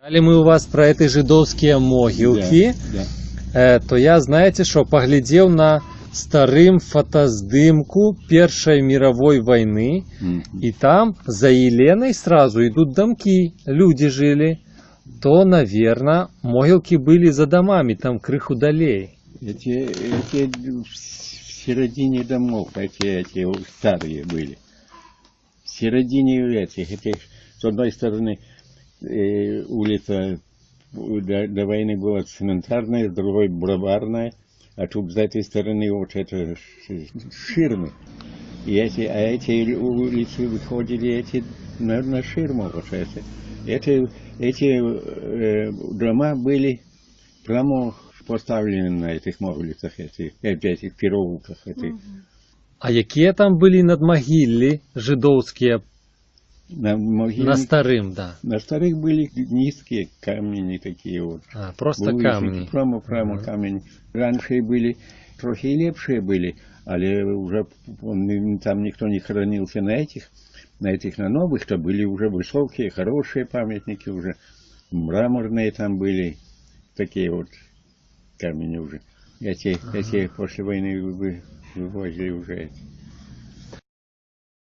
Коли мы у вас про эти жидовские могилки, то я, знаете, что поглядел на старым фотоздымку Первой мировой войны, и там за Еленой сразу идут домки, люди жили, то, наверное, могилки были за домами, там крыху долей. Эти в середине домов, эти старые были. В середине этих, с одной стороны, улица до войны была цементарная, с другой броварная, а тут с этой стороны вот это ширмы. Эти улицы выходили на ширму вот эти. Эти дома были прямо поставлены на этих улицах, этих переулках. А какие там были надмогилли жидовские? На старым, да. На старых были низкие камни такие вот. Просто камни. Прямо камни. Раньше были, трохи лепшие были, але уже там никто не хранился на новых, то были уже высокие, хорошие памятники уже. Мраморные там были, такие вот камни уже. Эти после войны вывозили уже эти.